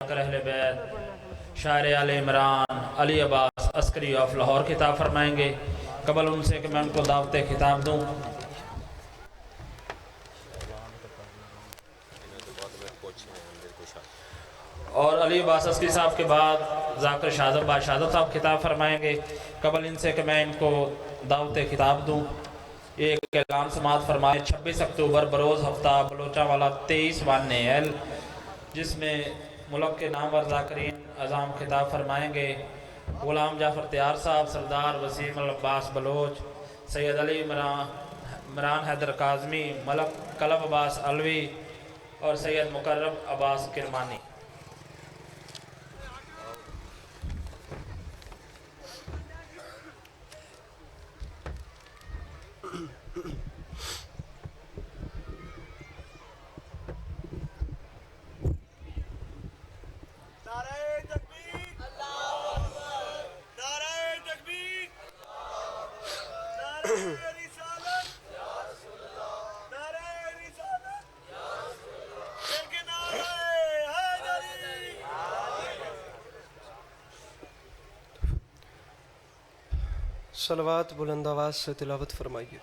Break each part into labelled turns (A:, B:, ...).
A: اہل بیت شاعر آل عمران علی عباس عسکری آف لاہور خطاب فرمائیں گے۔ قبل ان سے کہ میں ان کو دعوت خطاب دوں، اور علی عباس عسکری صاحب کے بعد ذاکر شاہزب بادشاہزب صاحب خطاب فرمائیں گے۔ قبل ان سے کہ میں ان کو دعوت خطاب دوں، ایک اعلان سماعت فرمائیں۔ 26 اکتوبر بروز ہفتہ بلوچہ والا 23 ایل، جس میں ملک کے نامور ذاکرین عظام خطاب فرمائیں گے۔ غلام جعفر تیار صاحب، سردار وسیم العباس بلوچ، سید علی عمران حیدر کاظمی، ملک کلب عباس علوی اور سید مقرب عباس کرمانی۔
B: صلوات بلند آواز سے تلاوت فرمائیے۔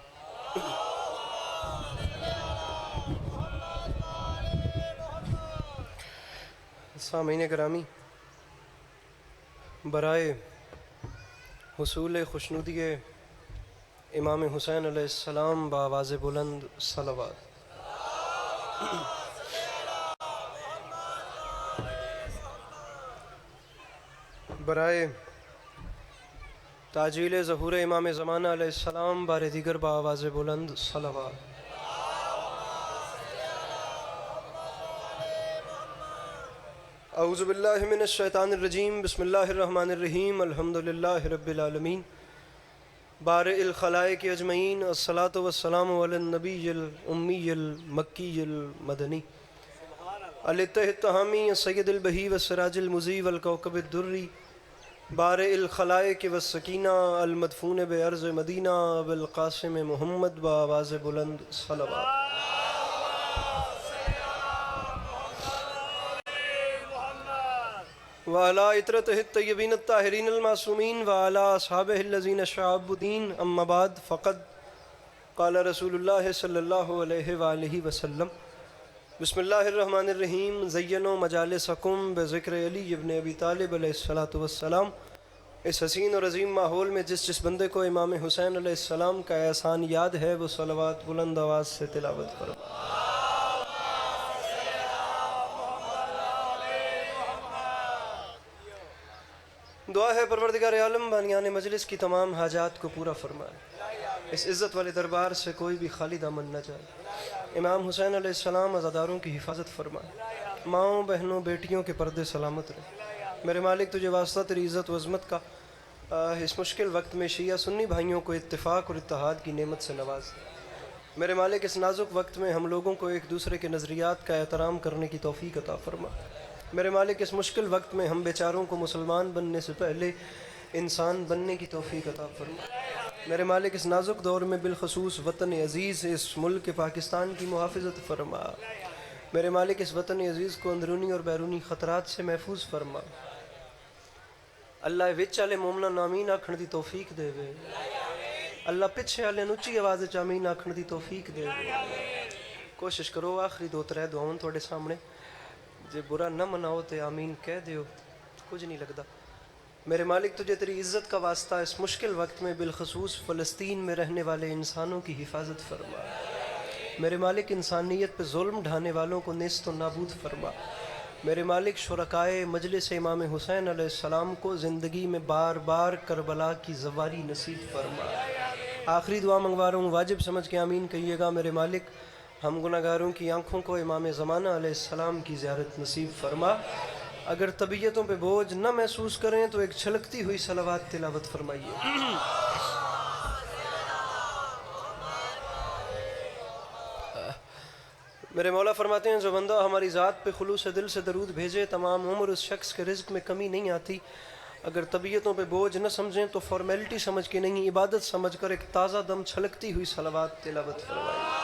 B: سامعین گرامی، برائے حصول خوشنودی امام حسین علیہ السلام بآواز بلند صلوات۔ برائے تاجیل ظہور امام زمانہ علیہ السلام بار دیگر بآواز بلند صلوات۔ اعوذ باللہ من الشیطان الرجیم، بسم اللہ الرحمن الرحیم، الحمدللہ رب العالمین، بارئ الخلائق اجمعین، الصلاة والسلام علی النبی الامی المکی المدنی، التہ التہامی، سید البہی والسراج المضی والکوکب الدری، بارئ الخلائق والسکینہ، المدفون بارض مدینہ، بالقاسم محمد بآواز بلند صلوات۔ وعلى عطرته الطیبین الطاہرین المعصومین وعلى اصحابہ الذین شعبوا الدین، اما بعد، فقد قال رسول اللہ صلی اللہ علیہ وآلہ وسلم، بسم اللہ الرحمن الرحیم، زینوا مجالسکم بذکر علی ابن ابی طالب علیہ السلام۔ اس حسین اور عظیم ماحول میں جس بندے کو امام حسین علیہ السلام کا احسان یاد ہے، وہ صلوات بلند آواز سے تلاوت فرمائے۔ دعا ہے پروردگار عالم بانیان مجلس کی تمام حاجات کو پورا فرمائے، اس عزت والے دربار سے کوئی بھی خالی دامن نہ جائے۔ امام حسین علیہ السلام عزاداروں کی حفاظت فرمائے، ماؤں بہنوں بیٹیوں کے پردے سلامت رہے۔ میرے مالک تجھے واسطہ تیری عزت و عظمت کا، اس مشکل وقت میں شیعہ سنی بھائیوں کو اتفاق اور اتحاد کی نعمت سے نواز۔ میرے مالک اس نازک وقت میں ہم لوگوں کو ایک دوسرے کے نظریات کا احترام کرنے کی توفیق عطا فرما۔ میرے مالک اس مشکل وقت میں ہم بیچاروں کو مسلمان بننے سے پہلے انسان بننے کی توفیق عطا فرما۔ میرے مالک اس نازک دور میں بالخصوص وطن عزیز اس ملک پاکستان کی محافظت فرما۔ میرے مالک اس وطن عزیز کو اندرونی اور بیرونی خطرات سے محفوظ فرما۔ اللہ وچ والے مومنا آمین آکھن دی توفیق دے وے، اللہ پچھے والے اچھی آواز وچ آمین آکھن دی توفیق دے وے۔ کوشش کرو آخری 2-3 دعاؤں تھوڑے سامنے، جے برا نہ مناؤ تے آمین کہہ دیو، کچھ نہیں لگتا۔ میرے مالک تجھے تیری عزت کا واسطہ اس مشکل وقت میں بالخصوص فلسطین میں رہنے والے انسانوں کی حفاظت فرما۔ میرے مالک انسانیت پہ ظلم ڈھانے والوں کو نیست و نابود فرما۔ میرے مالک شرکائے مجلس امام حسین علیہ السلام کو زندگی میں بار بار کربلا کی زواری نصیب فرما۔ آخری دعا منگوا رہا ہوں، واجب سمجھ کے آمین کہیے گا۔ میرے مالک ہم گناہ گاروں کی آنکھوں کو امام زمانہ علیہ السلام کی زیارت نصیب فرما۔ اگر طبیعتوں پہ بوجھ نہ محسوس کریں تو ایک چھلکتی ہوئی صلوات تلاوت فرمائیے۔ میرے مولا فرماتے ہیں، جو بندہ ہماری ذات پہ خلوص دل سے درود بھیجے تمام عمر اس شخص کے رزق میں کمی نہیں آتی۔ اگر طبیعتوں پہ بوجھ نہ سمجھیں تو فارمیلٹی سمجھ کے نہیں، عبادت سمجھ کر ایک تازہ دم چھلکتی ہوئی صلوات تلاوت فرمائیے۔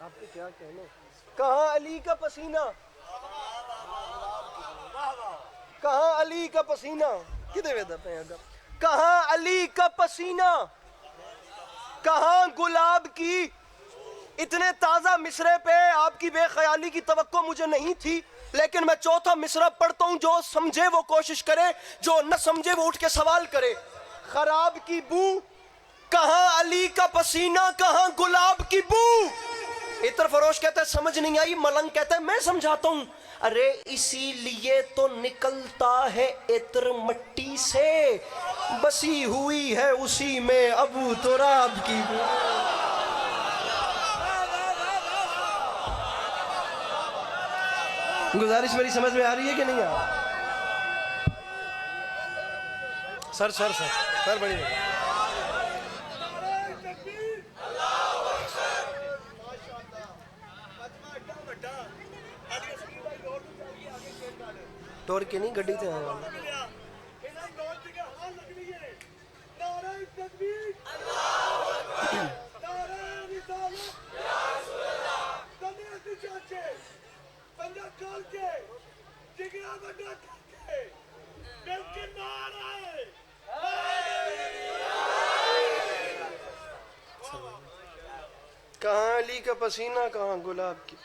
B: آپ کے کیا کہنے. کہاں علی کا پسینہ, کہاں علی کا پسینہ, کدے ویدا پہ اگا, کہاں علی کا پسینہ, کہاں گلاب کی. اتنے تازہ مصرے پہ آپ کی بے خیالی کی توقع مجھے نہیں تھی, لیکن میں چوتھا مصرع پڑھتا ہوں. جو سمجھے وہ کوشش کرے, جو نہ سمجھے وہ اٹھ کے سوال کرے. خراب کی بو, کہاں علی کا پسینہ, کہاں گلاب کی بو. عطر فروش کہتا ہے سمجھ نہیں آئی, ملنگ کہتا ہے میں سمجھاتا ہوں. ارے اسی لیے تو نکلتا ہے عطر مٹی سے, بسی ہوئی ہے اسی میں ابو تراب کی بو. گزارش میری سمجھ میں آ رہی ہے کہ نہیں آ رہی؟ سر بڑی ٹور کے نہیں گڈی تے آیا. کہاں علی کا پسینہ, کہاں گلاب کی.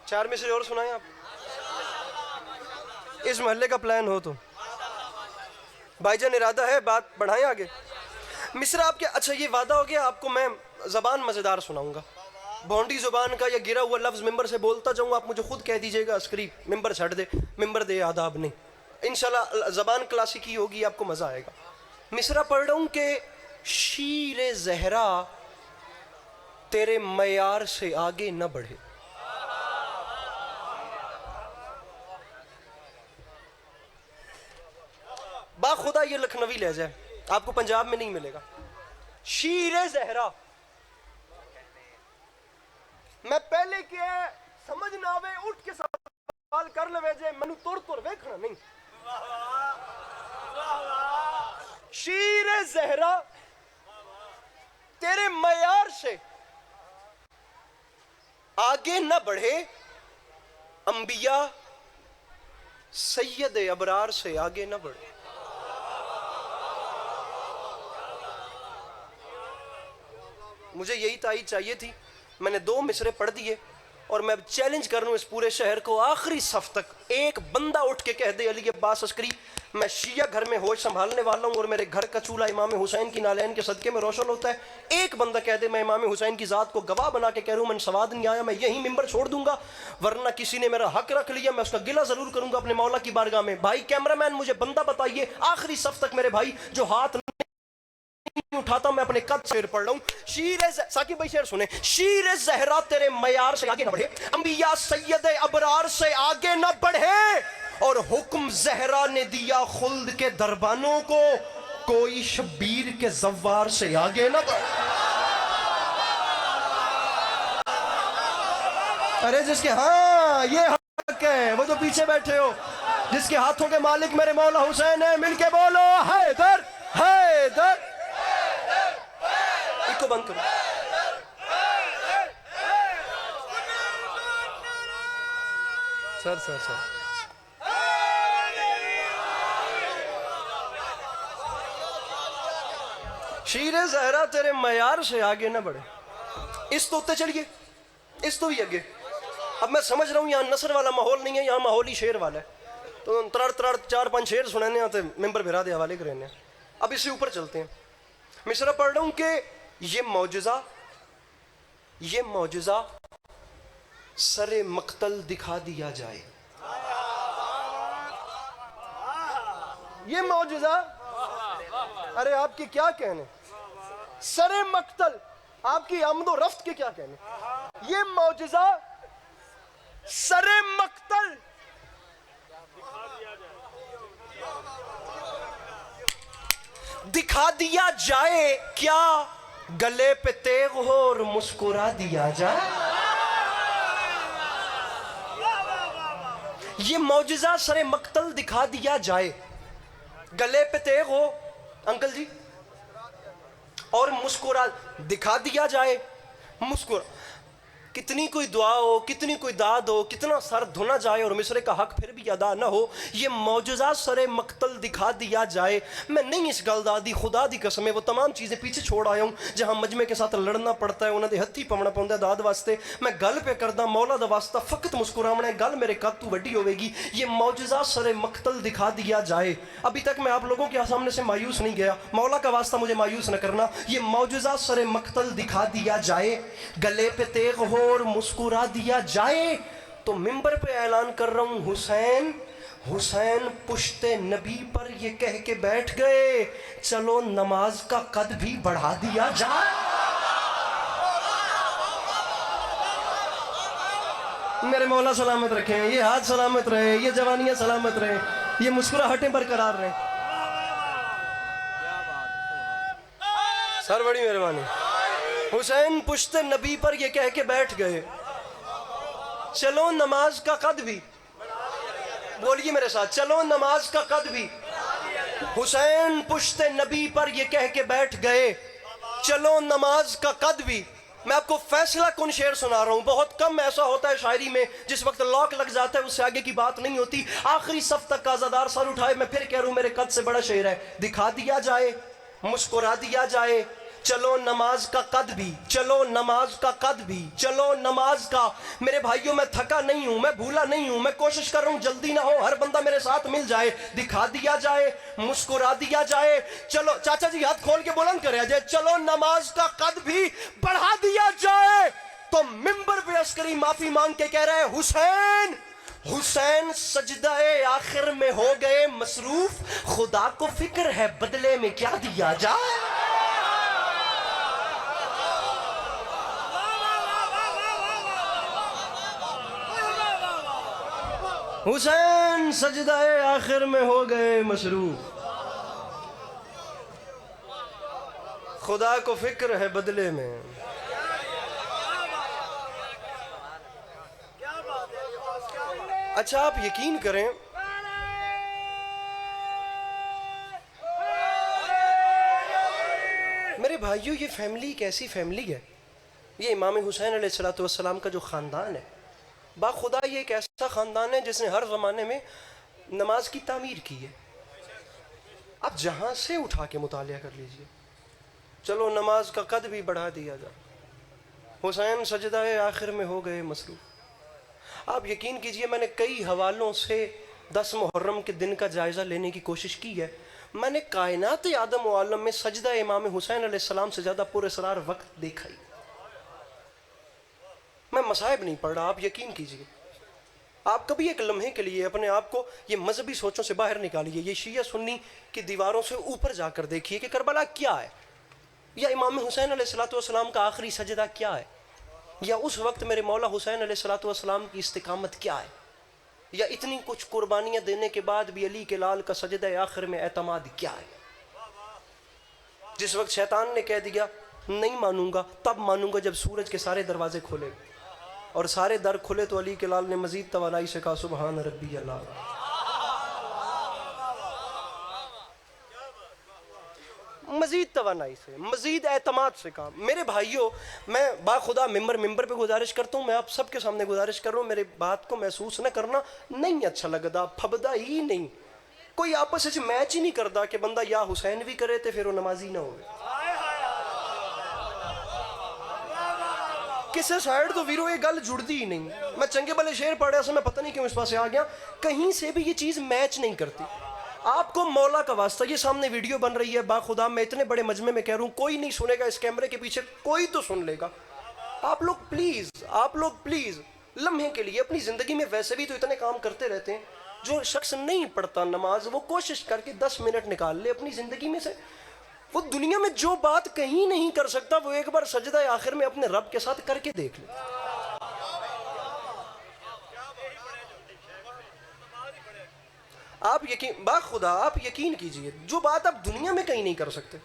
B: 4 مصرے اور سنائیں آپ, اس محلے کا پلان ہو تو. بھائی جان ارادہ ہے بات بڑھائیں آگے. مصرع آپ کے, اچھا یہ وعدہ ہو گیا آپ کو میں زبان مزیدار سناؤں گا. بونڈی زبان کا یا گرا ہوا لفظ ممبر سے بولتا جاؤں, آپ مجھے خود کہہ دیجئے گا عسکری ممبر چھڑ دے, ممبر دے آداب نہیں. انشاءاللہ زبان کلاسیکی ہوگی, آپ کو مزہ آئے گا. مصرع پڑھ رہا ہوں کہ شیر زہرا تیرے معیار سے آگے نہ بڑھے. با خدا یہ لکھنوی لہجہ ہے, آپ کو پنجاب میں نہیں ملے گا. شیر زہرا میں پہلے کیا سمجھ نہ آوے اٹھ کے سوال کر لے جے, منو توڑ ویکھنا نہیں. شیر زہرا تیرے معیار سے آگے نہ بڑھے, انبیاء سید ابرار سے آگے نہ بڑھے. مجھے یہی تائید چاہیے تھی, میں نے 2 مصرے پڑھ دیے, اور میں اب چیلنج کر رہا ہوں اس پورے شہر کو, آخری صف تک ایک بندہ اٹھ کے کہہ دے علی عباس عسکری میں شیعہ گھر میں ہوش سنبھالنے والا ہوں اور میرے گھر کا چولہا امام حسین کی نالین کے صدقے میں روشن ہوتا ہے. ایک بندہ کہہ دے میں امام حسین کی ذات کو گواہ بنا کے کہہ رہا ہوں من سواد نہیں آیا, میں یہی ممبر چھوڑ دوں گا, ورنہ کسی نے میرا حق رکھ لیا, میں اس کا گلہ ضرور کروں گا اپنے مولا کی بارگاہ میں. بھائی کیمرہ مین مجھے بندہ بتائیے آخری صف تک میرے بھائی جو ہاتھ اٹھاتا ہوں, میں اپنے قد شعر پڑھ رہا ہوں. ساقب بھائی شعر سنیں. شیر زہرا تیرے معیار سے آگے نہ بڑھے, انبیاء سید ابرار سے آگے نہ بڑھے, اور حکم زہرا نے دیا خلد کے دربانوں کو, کوئی شبیر کے زوار سے آگے نہ بڑھے. ارے جس کے ہاں یہ حق ہے, وہ جو پیچھے بیٹھے ہو, جس کے ہاتھوں کے مالک میرے مولا حسین ہیں, مل کے بولو حیدر حیدر. ایک کو بند کرو. سر شیر زہرا تیرے معیار سے آگے نہ بڑھے. اس تو اتے چلیے, اس تو ہی اگے. اب میں سمجھ رہا ہوں یہاں نثر والا ماحول نہیں ہے, یہاں ماحولی شعر والا ہے, تو ترڑ 4-5 شعر سنانے آتے ممبر بھرا دے حوالے کرنے. اب اس سے اوپر چلتے ہیں. مصرع پڑھ رہا ہوں کہ یہ معجزہ سر مقتل دکھا دیا جائے. یہ معجزہ, ارے آپ کی کیا کہنے, سر مقتل, آپ کی آمد و رفت کے کیا کہنے. یہ معجزہ سر مقتل دکھا دیا جائے, کیا گلے پہ تیغ ہو اور مسکرا دیا جائے. یہ معجزہ سر مقتل دکھا دیا جائے, گلے پہ تیغ ہو انکل جی, اور مسکرا دکھا دیا جائے. مسکرا کتنی کوئی دعا ہو, کتنی کوئی داد ہو, کتنا سر دھنا جائے اور مصرے کا حق پھر بھی ادا نہ ہو, یہ معجزہ سر مقتل دکھا دیا جائے. میں نہیں اس گل دادی خدا دی قسم ہے وہ تمام چیزیں پیچھے چھوڑ آیا ہوں جہاں مجمع کے ساتھ لڑنا پڑتا ہے, انہوں نے ہتھی پونا پوندا ہے داد واسطے. میں گل پہ کردا مولا دا واسطہ فقط مسکراونا ہے, گل میرے قد تو وڈی ہوے گی. یہ معجزہ سر مقتل دکھا دیا جائے. ابھی تک میں آپ لوگوں کے سامنے سے مایوس نہیں گیا, مولا کا واسطہ مجھے مایوس نہ کرنا. یہ معجزہ سر مقتل دکھا دیا جائے, گلے پہ تیغ ہو اور مسکرا دیا جائے. تو منبر پہ اعلان کر رہا ہوں, حسین حسین پشت نبی پر یہ کہہ کے بیٹھ گئے, چلو نماز کا قد بھی بڑھا دیا جائے. میرے مولا سلامت رکھیں, یہ ہاتھ سلامت رہے, یہ جوانیاں سلامت رہے, یہ مسکراہٹیں برقرار رہیں. سر بڑی مہربانی. حسین پشت نبی پر یہ کہہ کے بیٹھ گئے, چلو نماز کا قد بھی, بولیے میرے ساتھ, چلو نماز کا قد بھی. حسین پشت نبی پر یہ کہہ کے بیٹھ گئے, چلو نماز کا قد بھی. میں آپ کو فیصلہ کن شعر سنا رہا ہوں. بہت کم ایسا ہوتا ہے شاعری میں جس وقت لاک لگ جاتا ہے اس سے آگے کی بات نہیں ہوتی. آخری صف تک کا عزادار سر اٹھائے, میں پھر کہہ رہا ہوں میرے قد سے بڑا شعر ہے. دکھا دیا جائے, مسکرا دیا جائے, چلو نماز کا قد بھی, چلو نماز کا قد بھی, چلو نماز کا. میرے بھائیوں میں تھکا نہیں ہوں, میں بھولا نہیں ہوں, میں کوشش کر رہا ہوں جلدی نہ ہو, ہر بندہ میرے ساتھ مل جائے. دکھا دیا جائے, مسکرا دیا جائے. چلو چاچا جی ہاتھ کھول کے بلند کرے جائے, چلو نماز کا قد بھی بڑھا دیا جائے. تو منبر پہ عسکری معافی مانگ کے کہہ رہے ہیں, حسین حسین سجدہ آخر میں ہو گئے مصروف, خدا کو فکر ہے بدلے میں کیا دیا جائے. حسین سجدہ آخر میں ہو گئے مصروف, خدا کو فکر ہے بدلے میں. اچھا آپ یقین کریں, میرے بھائیوں یہ فیملی ایک ایسی فیملی ہے, یہ امام حسین علیہ السلام کا جو خاندان ہے, با خدا یہ ایک ایسا خاندان ہے جس نے ہر زمانے میں نماز کی تعمیر کی ہے. آپ جہاں سے اٹھا کے مطالعہ کر لیجئے, چلو نماز کا قد بھی بڑھا دیا جائے, حسین سجدہ آخر میں ہو گئے مصروف. آپ یقین کیجئے میں نے کئی حوالوں سے 10 محرم کے دن کا جائزہ لینے کی کوشش کی ہے. میں نے کائنات آدم و عالم میں سجدہ امام حسین علیہ السلام سے زیادہ پر اسرار وقت دیکھا ہی. میں مصائب نہیں پڑھ رہا, آپ یقین کیجئے. آپ کبھی ایک لمحے کے لیے اپنے آپ کو یہ مذہبی سوچوں سے باہر نکالیے, یہ شیعہ سنی کی دیواروں سے اوپر جا کر دیکھیے کہ کربلا کیا ہے, یا امام حسین علیہ السلام کا آخری سجدہ کیا ہے, یا اس وقت میرے مولا حسین علیہ السلام کی استقامت کیا ہے, یا اتنی کچھ قربانیاں دینے کے بعد بھی علی کے لال کا سجدہ آخر میں اعتماد کیا ہے. جس وقت شیطان نے کہہ دیا نہیں مانوں گا, تب مانوں گا جب سورج کے سارے دروازے کھولے, اور سارے در کھلے تو علی کے لال نے مزید توانائی سے کہا سبحان ربی اللہ. مزید توانائی سے, مزید اعتماد سے کہا. میرے بھائیوں میں با خدا ممبر پہ گزارش کرتا ہوں, میں آپ سب کے سامنے گزارش کر رہا ہوں, میرے بات کو محسوس نہ کرنا, نہیں اچھا لگتا, پھبدا ہی نہیں, کوئی آپس سے میچ ہی نہیں کرتا کہ بندہ یا حسین بھی کرے تے پھر وہ نمازی نہ ہوئے. کسے سائیڈ تو ویرو یہ گل جڑتی ہی نہیں. میں چنگے بلے شعر پڑھے سے میں پتہ نہیں کیوں اس پاس سے آ گیا, کہیں سے بھی یہ چیز میچ نہیں کرتی. آپ کو مولا کا واسطہ, یہ سامنے ویڈیو بن رہی ہے, با خدا میں اتنے بڑے مجمع میں کہہ رہا ہوں, کوئی نہیں سنے گا اس کیمرے کے پیچھے, کوئی تو سن لے گا. آپ لوگ پلیز لمحے کے لیے اپنی زندگی میں ویسے بھی تو اتنے کام کرتے رہتے ہیں, جو شخص نہیں پڑھتا نماز وہ کوشش کر کے 10 منٹ نکال لے اپنی زندگی میں سے. وہ دنیا میں جو بات کہیں نہیں کر سکتا وہ ایک بار سجدہ آخر میں اپنے رب کے ساتھ کر کے دیکھ لے. آپ یقین کیجئے, جو بات آپ دنیا میں کہیں نہیں کر سکتے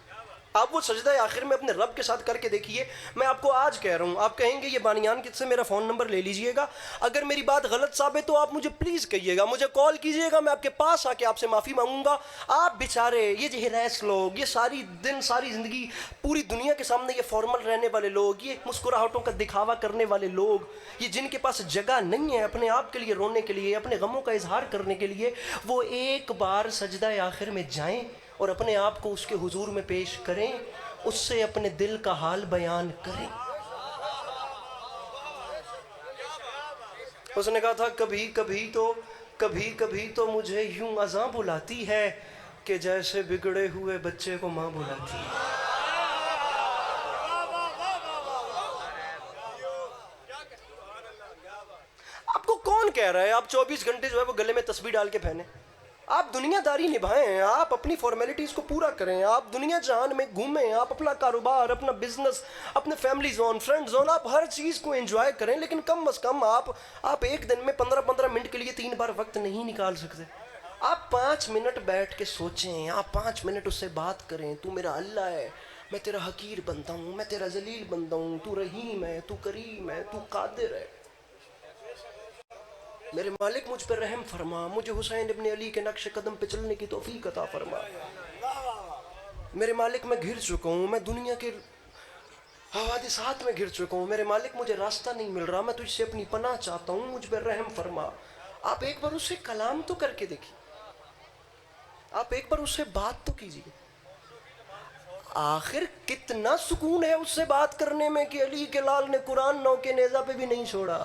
B: آپ وہ سجدہ آخر میں اپنے رب کے ساتھ کر کے دیکھیے. میں آپ کو آج کہہ رہا ہوں, آپ کہیں گے یہ بانیان سے میرا فون نمبر لے لیجئے گا, اگر میری بات غلط ثابت تو آپ مجھے پلیز کہیے گا, مجھے کال کیجئے گا, میں آپ کے پاس آ کے آپ سے معافی مانگوں گا. آپ بیچارے یہ جو ہراس لوگ, یہ ساری زندگی پوری دنیا کے سامنے یہ فارمل رہنے والے لوگ, یہ مسکراہٹوں کا دکھاوا کرنے والے لوگ, یہ جن کے پاس جگہ نہیں ہے اپنے آپ کے لیے رونے کے لیے, اپنے غموں کا اظہار کرنے کے لیے, وہ ایک بار سجدہ آخر میں جائیں اور اپنے آپ کو اس کے حضور میں پیش کریں, اس سے اپنے دل کا حال بیان کریں. اس نے کہا تھا کبھی کبھی تو مجھے یوں اذاں بلاتی ہے کہ جیسے بگڑے ہوئے بچے کو ماں بلاتی ہے. آپ کو کون کہہ رہا ہے آپ 24 گھنٹے جو ہے وہ گلے میں تسبیح ڈال کے پہنے؟ آپ دنیا داری نبھائیں, آپ اپنی فارمیلٹیز کو پورا کریں, آپ دنیا جہان میں گھومیں, آپ اپنا کاروبار, اپنا بزنس, اپنے فیملی زون, فرینڈ زون, آپ ہر چیز کو انجوائے کریں, لیکن کم از کم آپ ایک دن میں 15 منٹ کے لیے 3 بار وقت نہیں نکال سکتے؟ آپ 5 منٹ بیٹھ کے سوچیں, آپ 5 منٹ اس سے بات کریں, تو میرا اللہ ہے, میں تیرا حقیر بنتا ہوں, میں تیرا ذلیل بنتا ہوں, تو رحیم ہے, تو کریم ہے, تو قادر ہے, میرے مالک مجھ پر رحم فرما, مجھے حسین ابن علی کے نقش قدم پہ چلنے کی توفیق عطا فرما. میرے مالک میں گھر چکا ہوں, میں دنیا کے حوادثات میں گھر چکا ہوں, میرے مالک مجھے راستہ نہیں مل رہا, میں تجھ سے اپنی پناہ چاہتا ہوں, مجھ پر رحم فرما. آپ ایک بار اس سے کلام تو کر کے دیکھیے, آپ ایک بار اس سے بات تو کیجیے. آخر کتنا سکون ہے اس سے بات کرنے میں کہ علی کے لال نے قرآن نو کے نیزہ پہ بھی نہیں چھوڑا.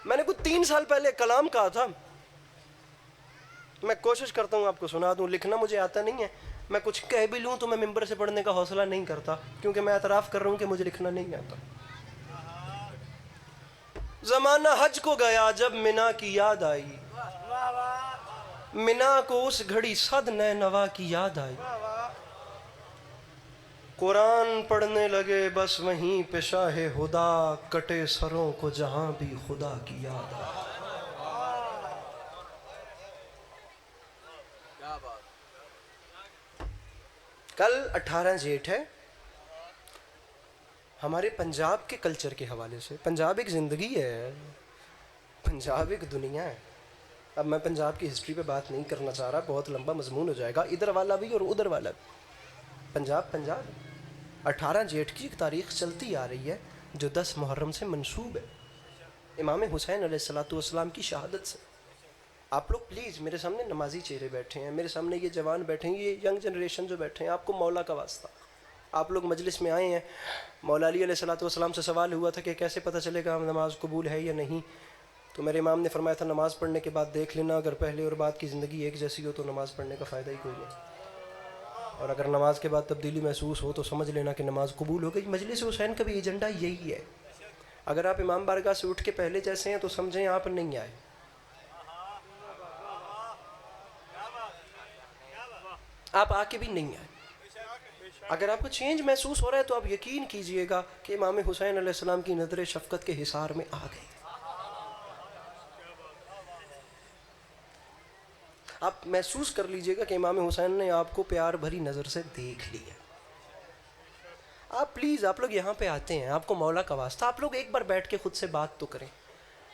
B: میں نے کچھ 3 سال پہلے کلام کہا تھا, میں کوشش کرتا ہوں آپ کو سنا دوں, لکھنا مجھے آتا نہیں ہے, میں کچھ کہہ بھی لوں تو میں ممبر سے پڑھنے کا حوصلہ نہیں کرتا, کیونکہ میں اعتراف کر رہا ہوں کہ مجھے لکھنا نہیں آتا. زمانہ حج کو گیا جب منا کی یاد آئی, منا کو اس گھڑی صد نئے نوا کی یاد آئی, قرآن پڑھنے لگے بس وہیں پہ شاہ ہدا, کٹے سروں کو جہاں بھی خدا کی یاد آئی. کل 18 جیٹھ ہے. ہمارے پنجاب کے کلچر کے حوالے سے, پنجاب ایک زندگی ہے, پنجاب ایک دنیا ہے. اب میں پنجاب کی ہسٹری پہ بات نہیں کرنا چاہ رہا, بہت لمبا مضمون ہو جائے گا, ادھر والا بھی اور ادھر والا بھی. پنجاب 18 جیٹھ کی ایک تاریخ چلتی آ رہی ہے جو 10 محرم سے منسوب ہے, امام حسین علیہ السلام کی شہادت سے. آپ لوگ پلیز, میرے سامنے نمازی چہرے بیٹھے ہیں, میرے سامنے یہ جوان بیٹھے ہیں, یہ ینگ جنریشن جو بیٹھے ہیں, آپ کو مولا کا واسطہ, آپ لوگ مجلس میں آئے ہیں, مولا علی علیہ السلام سے سوال ہوا تھا کہ کیسے پتہ چلے گا نماز قبول ہے یا نہیں, تو میرے امام نے فرمایا تھا نماز پڑھنے کے بعد دیکھ لینا, اگر پہلے اور بعد کی زندگی ایک جیسی ہو تو نماز پڑھنے کا فائدہ ہی کوئی نہیں, اور اگر نماز کے بعد تبدیلی محسوس ہو تو سمجھ لینا کہ نماز قبول ہو گئی. مجلس حسین کا بھی ایجنڈا یہی ہے. اگر آپ امام بارگاہ سے اٹھ کے پہلے جیسے ہیں تو سمجھیں آپ نہیں آئے, آپ آ کے بھی نہیں آئے. اگر آپ کو چینج محسوس ہو رہا ہے تو آپ یقین کیجئے گا کہ امام حسین علیہ السلام کی نظر شفقت کے حصار میں آ گئے. آپ محسوس کر لیجئے گا کہ امام حسین نے آپ کو پیار بھری نظر سے دیکھ لیا. آپ پلیز, آپ لوگ یہاں پہ آتے ہیں, آپ کو مولا کا واسطہ, آپ لوگ ایک بار بیٹھ کے خود سے بات تو کریں.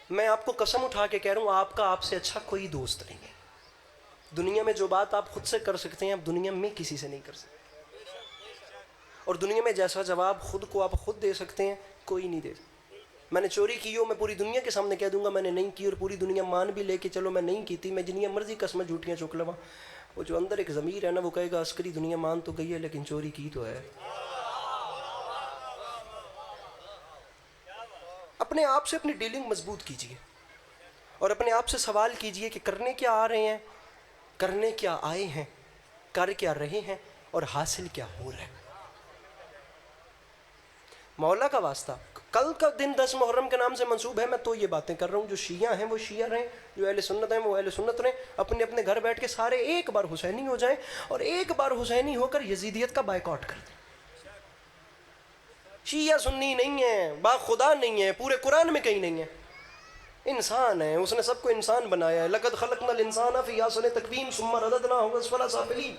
B: میں آپ کو قسم اٹھا کے کہہ رہا ہوں, آپ کا آپ سے اچھا کوئی دوست نہیں ہے. دنیا میں جو بات آپ خود سے کر سکتے ہیں آپ دنیا میں کسی سے نہیں کر سکتے, اور دنیا میں جیسا جواب خود کو آپ خود دے سکتے ہیں کوئی نہیں دے سکتا. میں نے چوری کی ہو, میں پوری دنیا کے سامنے کہہ دوں گا میں نے نہیں کی, اور پوری دنیا مان بھی لے کہ چلو میں نہیں کی تھی, میں جنیا مرضی قسمیں جھوٹیاں چک لواں, وہ جو اندر ایک ضمیر ہے نا وہ کہے گا عسکری دنیا مان تو گئی ہے لیکن چوری کی تو ہے. اپنے آپ سے اپنی ڈیلنگ مضبوط کیجئے, اور اپنے آپ سے سوال کیجئے کہ کرنے کیا آ رہے ہیں, کرنے کیا آئے ہیں, کر کیا رہے ہیں, اور حاصل کیا ہو رہا ہے. مولا کا واسطہ, کل کا دن 10 محرم کے نام سے منسوب ہے, میں تو یہ باتیں کر رہا ہوں, جو شیعہ ہیں وہ شیعہ رہیں, جو اہل سنت ہیں وہ اہل سنت رہیں, اپنے اپنے گھر بیٹھ کے سارے ایک بار حسینی ہو جائیں, اور ایک بار حسینی ہو کر یزیدیت کا بائیکاٹ کر دیں. شیعہ سنی نہیں ہے, با خدا نہیں ہے, پورے قرآن میں کہیں نہیں ہے. انسان ہے, اس نے سب کو انسان بنایا ہے. لقد خلقنا الانسان فی احسن تقویم ثم رددناہ اسفل سافلین.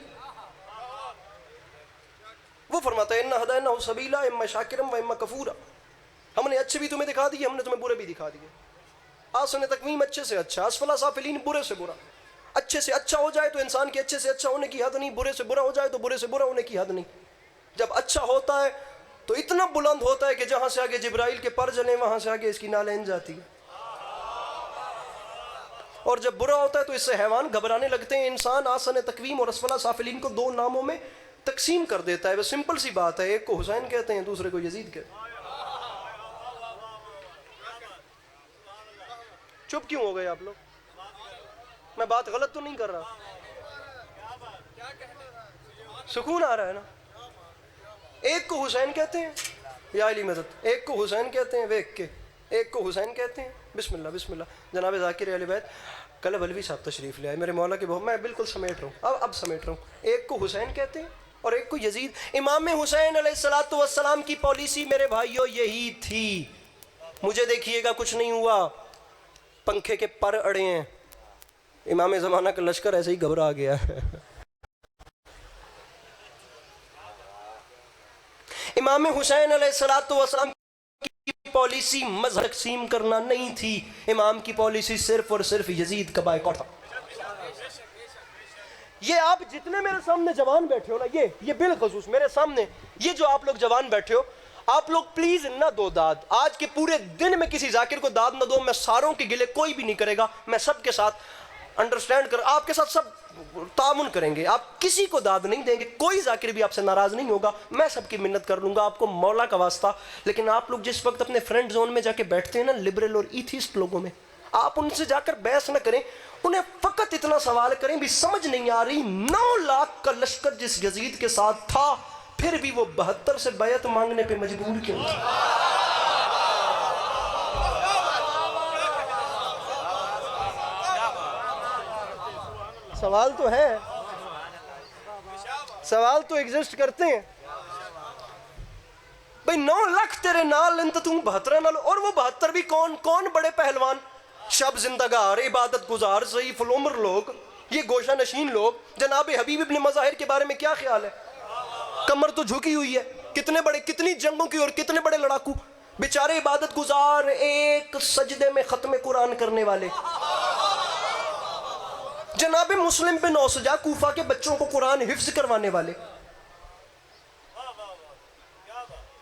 B: وہ فرماتا ہے انا ہدیناہ السبیل اما شاکرا و اما کفورا. ہم نے اچھے بھی تمہیں دکھا دیے, ہم نے تمہیں برے بھی دکھا دیے. احسن تقویم اچھے سے اچھا, اسفل سافلین برے سے برا. اچھے سے اچھا ہو جائے تو انسان کے اچھے سے اچھا ہونے کی حد نہیں, برے سے برا ہو جائے تو برے سے برا ہونے کی حد نہیں. جب اچھا ہوتا ہے تو اتنا بلند ہوتا ہے کہ جہاں سے آگے جبرائیل کے پر جلیں وہاں سے آگے اس کی نالین جاتی ہے. اور جب برا ہوتا ہے تو اس سے حیوان گھبرانے لگتے ہیں. انسان احسن تقویم اور اسفل سافلین کو دو ناموں میں تقسیم کر دیتا ہے. وہ سمپل سی بات ہے, ایک کو حسین کہتے ہیں دوسرے کو یزید کہتے ہیں. چپ کیوں ہو گئے آپ لوگ؟ میں بات غلط تو نہیں کر رہا؟ سکون آ رہا ہے نا؟ ایک کو حسین کہتے ہیں, یا علی مدد, ایک کو حسین کہتے ہیں ویک کے, ایک کو حسین کہتے ہیں. بسم اللہ بسم اللہ. جناب ذاکر اہل بیت کل بلوی صاحب تشریف لے آئے, میرے مولا کے بہت, میں بالکل سمیٹ رہا ہوں, اب سمیٹ رہا ہوں. ایک کو حسین کہتے ہیں اور ایک کو یزید. امام حسین علیہ السلام کی پالیسی میرے بھائیوں یہی تھی. مجھے دیکھیے گا کچھ نہیں ہوا, پنکھے کے پر اڑے ہیں, امام زمانہ کا لشکر ایسے ہی گھبرا گیا ہے. امام حسین علیہ السلام کی پالیسی مذہب تقسیم کرنا نہیں تھی. امام کی پالیسی صرف اور صرف یزید کا بائیکاٹ تھا. یہ آپ جتنے میرے سامنے جوان بیٹھے ہو نا, یہ بالخصوص میرے سامنے یہ جو آپ لوگ جوان بیٹھے ہو, آپ لوگ پلیز نہ دو داد. آج کے پورے دن میں کسی ذاکر کو داد نہ دو. میں ساروں کے گلے کوئی بھی نہیں کرے گا, میں سب کے ساتھ انڈرسٹینڈ کر, آپ کے ساتھ سب تعاون کریں گے. آپ کسی کو داد نہیں دیں گے, کوئی ذاکر بھی آپ سے ناراض نہیں ہوگا. میں سب کی منت کر لوں گا آپ کو مولا کا واسطہ. لیکن آپ لوگ جس وقت اپنے فرینڈ زون میں جا کے بیٹھتے ہیں نا, لبرل اور ایتھیسٹ لوگوں میں, آپ ان سے جا کر بحث نہ کریں. انہیں فقط اتنا سوال کریں, بھی سمجھ نہیں آ رہی 9 لاکھ کا لشکر جس یزید کے ساتھ تھا, پھر بھی وہ 72 سے بیعت مانگنے پہ مجبور کیوں تھا؟ سوال تو ہے, سوال تو ایگزسٹ کرتے ہیں. بھئی 9 لاکھ تیرے نال انت تم 72 نال, اور وہ 72 بھی کون بڑے پہلوان, شب زندگار, عبادت گزار, ضعیف العمر لوگ, یہ گوشہ نشین لوگ. جناب حبیب ابن مظاہر کے بارے میں کیا خیال ہے؟ کمر تو جھکی ہوئی ہے, کتنی جنگوں کی اور کتنے بڑے لڑاکو, بیچارے عبادت گزار, ایک سجدے میں ختم قرآن کرنے والے. جناب مسلم بن اوسجا کوفہ کے بچوں کو قرآن حفظ کروانے والے.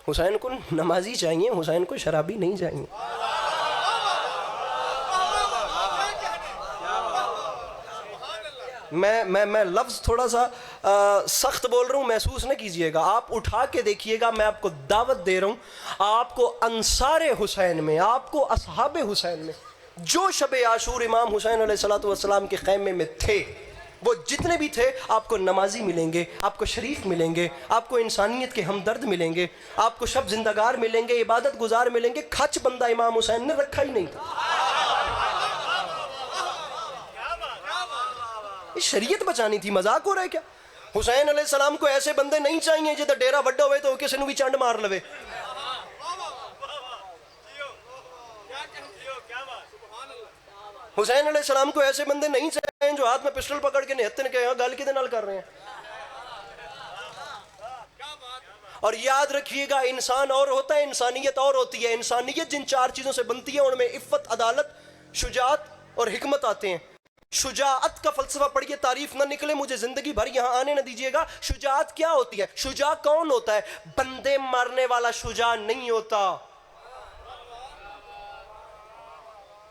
B: حسین کو نمازی چاہیے, حسین کو شرابی نہیں چاہیے. میں لفظ تھوڑا سا سخت بول رہا ہوں, محسوس نہ کیجئے گا. آپ اٹھا کے دیکھیے گا, میں آپ کو دعوت دے رہا ہوں, آپ کو انصار حسین میں, آپ کو اصحاب حسین میں جو شب عاشور امام حسین علیہ السلام کے خیمے میں تھے, وہ جتنے بھی تھے, آپ کو نمازی ملیں گے, آپ کو شریف ملیں گے, آپ کو انسانیت کے ہمدرد ملیں گے, آپ کو شب زندگار ملیں گے, عبادت گزار ملیں گے. کھچ بندہ امام حسین نے رکھا ہی نہیں تھا. شریعت بچانی تھی, مذاق ہو رہا ہے کیا؟ حسین علیہ السلام کو ایسے بندے نہیں چاہیے جدھر ڈیرا وڈا ہوئے تو کسی نے بھی چنڈ مار لوے. حسین علیہ السلام کو ایسے بندے نہیں چاہیے جو ہاتھ میں پسٹل پکڑ کے نہتن کے گل کے نال کر رہے ہیں. اور یاد رکھیے گا, انسان اور ہوتا ہے, انسانیت اور ہوتی ہے. انسانیت جن 4 چیزوں سے بنتی ہے ان میں عفت, عدالت, شجاعت اور حکمت آتے ہیں. شجاعت کا فلسفہ پڑھیے, تعریف نہ نکلے, مجھے زندگی بھر یہاں آنے نہ دیجیے گا. شجاعت کیا ہوتی ہے؟ شجاع کون ہوتا ہے؟ بندے مارنے والا شجاع نہیں ہوتا.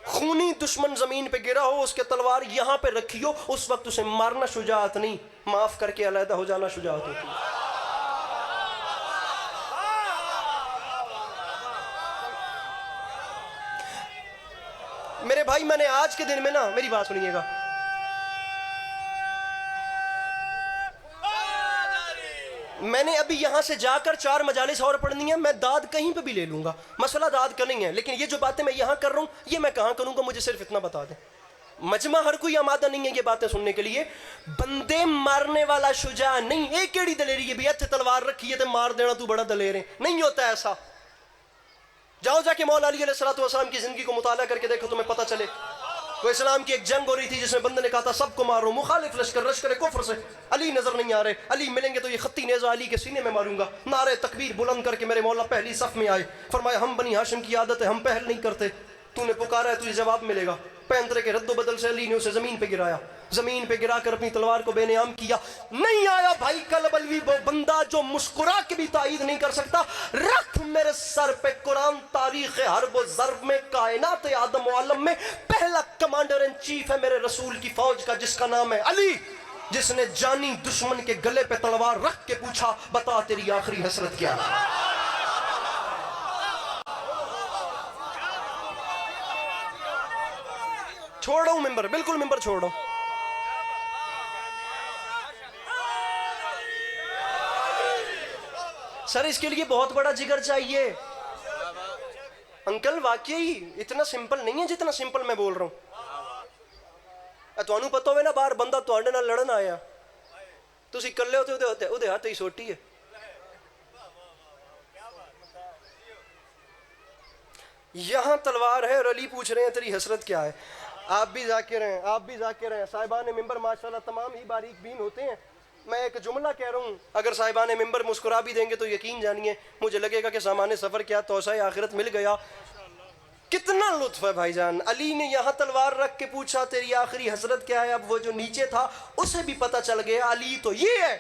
B: خونی دشمن زمین پہ گرا ہو, اس کے تلوار یہاں پہ رکھی ہو, اس وقت اسے مارنا شجاعت نہیں, معاف کر کے علیحدہ ہو جانا شجاعت ہوتی ہے. میرے بھائی, میں نے آج کے دن میں نا, میری بات سنیے گا, میں نے ابھی یہاں سے جا کر 4 مجالس اور پڑھنی ہیں. میں داد کہیں پہ بھی لے لوں گا, مسئلہ داد کا نہیں ہے, لیکن یہ جو باتیں میں یہاں کر رہا ہوں یہ میں کہاں کروں گا, مجھے صرف اتنا بتا دیں. مجمع ہر کوئی آمادہ نہیں ہے یہ باتیں سننے کے لیے. بندے مارنے والا شجاع نہیں. ایک کیڑی دلیری ہے بھی اتھے تلوار رکھی ہے تے مار دینا تو بڑا دلیر ہے, نہیں ہوتا ایسا. جاؤ جا کے مولا علی علیہ السلام کی زندگی کو مطالعہ کر کے دیکھو، تمہیں پتہ چلے وہ اسلام کی ایک جنگ ہو رہی تھی جس میں بندے نے کہا تھا سب کو مارو، مخالف لشکر کفر سے، علی نظر نہیں آ رہے، علی ملیں گے تو یہ خطی نیزہ علی کے سینے میں ماروں گا۔ نعرے تکبیر بلند کر کے میرے مولا پہلی صف میں آئے، فرمایا ہم بنی ہاشم کی عادت ہے ہم پہل نہیں کرتے، تو نے پکارا ہے تجھے جواب ملے گا۔ پینترے کے رد و بدل سے علی نے اسے زمین پہ گرایا، زمین پہ گرا کر اپنی تلوار کو بے نیام کیا۔ نہیں آیا بھائی کلبلوی وہ بندہ جو مسکرا کے بھی تائید نہیں کر سکتا، رکھ میرے سر پہ قرآن تاریخ حرب و ضرب میں کائنات آدم و عالم میں پہلا کمانڈر ان چیف ہے میرے رسول کی فوج کا، جس کا نام ہے علی، جس نے جانی دشمن کے گلے پہ تلوار رکھ کے پوچھا بتا تیری آخری حسرت کیا ہے۔ چھوڑ رہا ہوں ممبر، بالکل ممبر چھوڑ رہا ہوں۔ سر اس کے لیے بہت بڑا جگر چاہیے انکل، واقعی اتنا سمپل نہیں ہے جتنا سمپل میں بول رہا ہوں۔ تانوں پتہ ہوئے نا باہر بندہ تواڈے نال لڑن آیا، تسی کلے ہوتے اودے ہاتھ ہی سوٹی ہے۔ یہاں تلوار ہے اور علی پوچھ رہے ہیں تیری حسرت کیا ہے۔ آپ بھی ذاکر ہیں، آپ بھی ذاکر ہیں، صاحبان ممبر ماشاءاللہ تمام ہی باریک بین ہوتے ہیں۔ میں ایک جملہ کہہ رہا ہوں، اگر صاحبان ممبر مسکرا بھی دیں گے تو یقین جانیے مجھے لگے گا کہ سامان سفر کیا توسع آخرت مل گیا۔ کتنا لطف ہے بھائی جان، علی نے یہاں تلوار رکھ کے پوچھا تیری آخری حسرت کیا ہے، اب وہ جو نیچے تھا اسے بھی پتہ چل گیا علی تو یہ ہے۔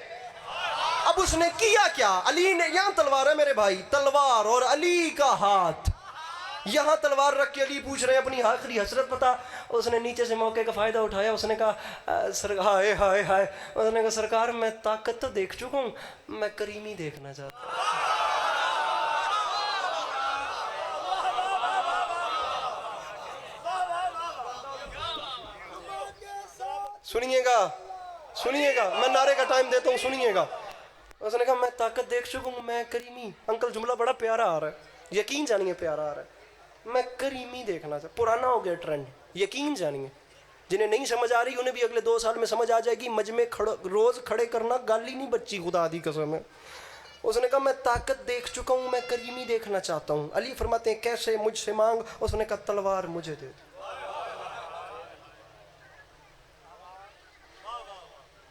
B: اب اس نے کیا کیا، علی نے یہاں تلوار ہے میرے بھائی، تلوار اور علی کا ہاتھ، یہاں تلوار رکھ کے علی پوچھ رہے ہیں اپنی آخری حسرت پتا۔ اس نے نیچے سے موقع کا فائدہ اٹھایا، اس نے کہا ہائے ہائے ہائے، اس نے کہا سرکار میں طاقت تو دیکھ چکا ہوں، میں کریمی دیکھنا چاہتا ہوں۔ سنیے گا میں نعرے کا ٹائم دیتا ہوں، سنیے گا۔ اس نے کہا میں طاقت دیکھ چکا ہوں، میں کریمی۔ انکل جملہ بڑا پیارا آ رہا ہے، یقین جانیے پیارا آ رہا ہے، میں کریمی دیکھنا چاہتا، پرانا ہو گیا ٹرینڈ، یقین جانیے جنہیں نہیں سمجھ آ رہی انہیں بھی اگلے 2 سال میں سمجھ آ جائے گی۔ مجمع روز کھڑے کرنا گالی نہیں بچی، خدا دی قسم ہے۔ اس نے کہا میں طاقت دیکھ چکا ہوں، میں کریمی دیکھنا چاہتا ہوں۔ علی فرماتے ہیں کیسے، مجھ سے مانگ۔ اس نے کہا تلوار مجھے دے دو۔